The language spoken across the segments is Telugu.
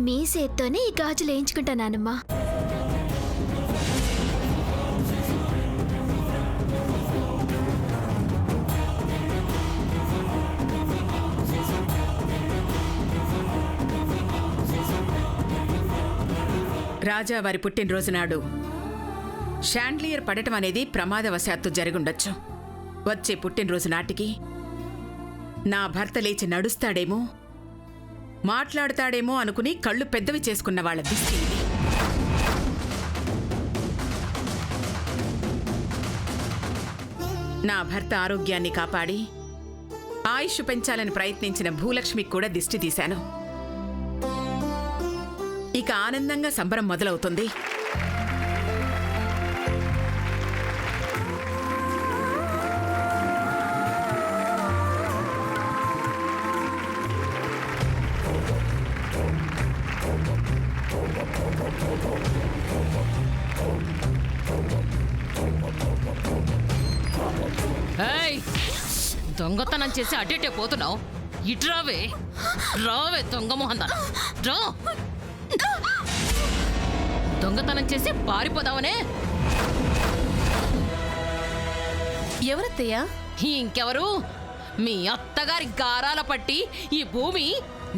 మీ చేత్తోనే ఈ గాజులు వేయించుకుంటా నానమ్మ. రాజా వారి పుట్టినరోజు నాడు షాండ్లియర్ పడటం అనేది ప్రమాదవశాత్తు జరుగుండొచ్చు. వచ్చే పుట్టినరోజు నాటికి నా భర్త లేచి నడుస్తాడేమో, మాట్లాడతాడేమో అనుకుని కళ్ళు పెద్దవి చేసుకున్న వాళ్ళ దిష్టి ఇది. నా భర్త ఆరోగ్యాన్ని కాపాడి ఆయుష్ పెంచాలని ప్రయత్నించిన భూలక్ష్మికి కూడా దిష్టి తీశాను. ఇక ఆనందంగా సంబరం మొదలవుతుంది. దొంగతనం చేసి అడ్డేటే పోతున్నావు. ఇట్రావే రావే దొంగ మొహందా రా. దొంగతనం చేసి పారిపోదావనే. ఎవరత్తయ్యా? ఇంకెవరు? మీ అత్తగారి గారాల పట్టి ఈ భూమి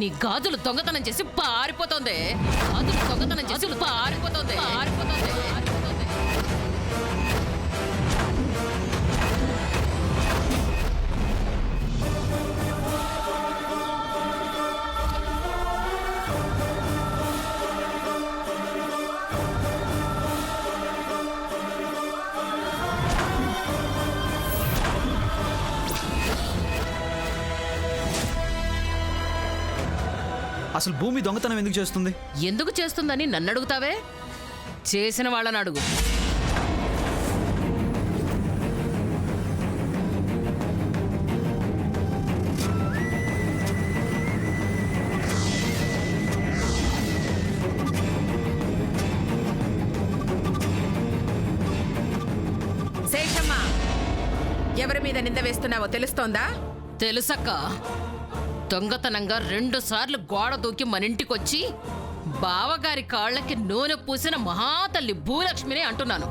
నీ గాజులు దొంగతనం చేసి పారిపోతుంది. గాజులు దొంగతనం చేసి పారిపోతుంది. అసలు భూమి దొంగతనం ఎందుకు చేస్తుంది? ఎందుకు చేస్తుందని నన్ను అడుగుతావే? చేసిన వాళ్ళని అడుగు. శేషమ్మ, ఎవరి మీద నింద వేస్తున్నావో తెలుస్తోందా? తెలుసక్క. దొంగతనంగా 2 సార్లు గోడ దూకి మన ఇంటికొచ్చి బావగారి కాళ్ళకి నూనె పూసిన మహాతల్లి భూలక్ష్మిని అంటున్నాను.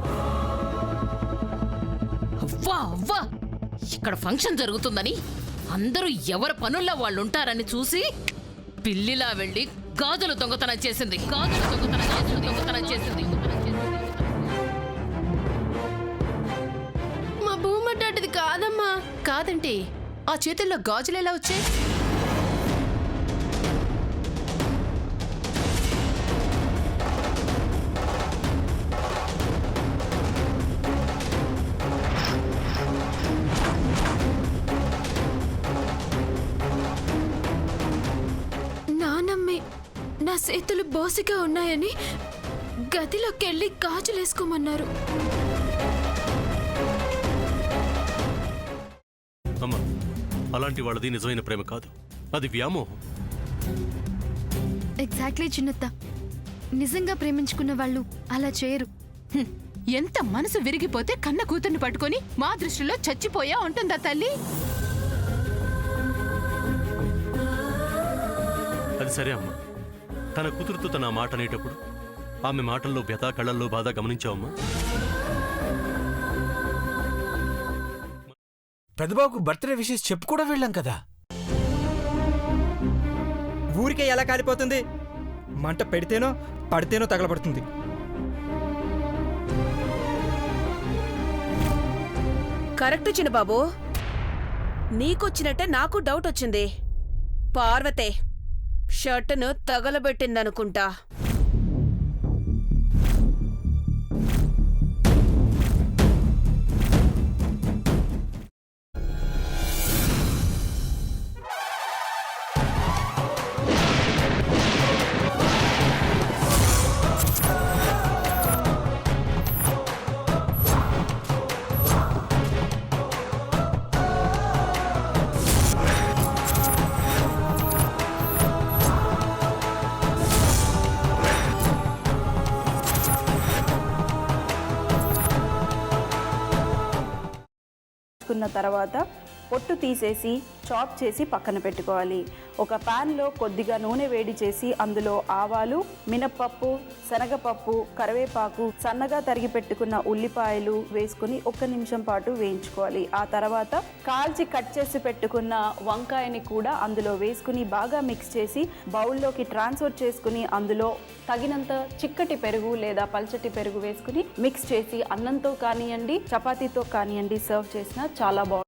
అవ్వా అవ్వా, ఇక్కడ ఫంక్షన్ జరుగుతుందని అందరూ ఎవరి పనుల్లో వాళ్ళు ఉంటారని చూసి పిల్లిలా వెళ్ళి గాజులు దొంగతనం చేసింది. దొంగతనం చేసింది. మా భూమి అడ్డాటిది కాదమ్మా. కాదంటే ఆ చేతుల్లో గాజులు ఎలా వచ్చాయి? నానమ్మే నా చేతులు బోసిగా ఉన్నాయని గదిలోకెళ్ళి గాజులేసుకోమన్నారు. అమ్మా, అలాంటి వాళ్ళది నిజమైన ప్రేమ కాదు, అది వ్యామోహం. ఎగ్జాక్ట్లీ చిన్నత్త. నిజంగా ప్రేమించుకున్న వాళ్ళు అలా చేయరు. ఎంత మనసు విరిగిపోతే కన్న కూతుర్ని పట్టుకొని మా దృష్టిలో చచ్చిపోయా ఉంటుందా తల్లి? అది సరే అమ్మా, తన కూతురుతో తన మాట అనేటప్పుడు ఆమె మాటల్లో వ్యథ, కళ్ళల్లో బాధ గమనించావమ్మా? పెద్దబాబుకు బర్త్డే విషెస్ చెప్పు కూడా వెళ్ళాం కదా. ఊరికే ఎలా కాలిపోతుంది? మంట పెడితేనో పడితేనో తగలబడుతుంది. కరెక్ట్ చిన్నబాబు, నీకొచ్చినట్టే నాకు డౌట్ వచ్చింది. పార్వతే షర్టును తగలబెట్టిందనుకుంటా. తర్వాత పొట్టు తీసేసి చాప్ చేసి పక్కన పెట్టుకోవాలి. ఒక ప్యాన్లో కొద్దిగా నూనె వేడి చేసి అందులో ఆవాలు, మినప్పప్పు, శనగపప్పు, కరివేపాకు, సన్నగా తరిగి పెట్టుకున్న ఉల్లిపాయలు వేసుకుని 1 నిమిషం పాటు వేయించుకోవాలి. ఆ తర్వాత కాల్చి కట్ చేసి పెట్టుకున్న వంకాయని కూడా అందులో వేసుకుని బాగా మిక్స్ చేసి బౌల్లోకి ట్రాన్స్ఫర్ చేసుకుని అందులో తగినంత చిక్కటి పెరుగు లేదా పల్చటి పెరుగు వేసుకుని మిక్స్ చేసి అన్నంతో కానివ్వండి, చపాతీతో కానివ్వండి సర్వ్ చేసినా చాలా బాగుంటుంది.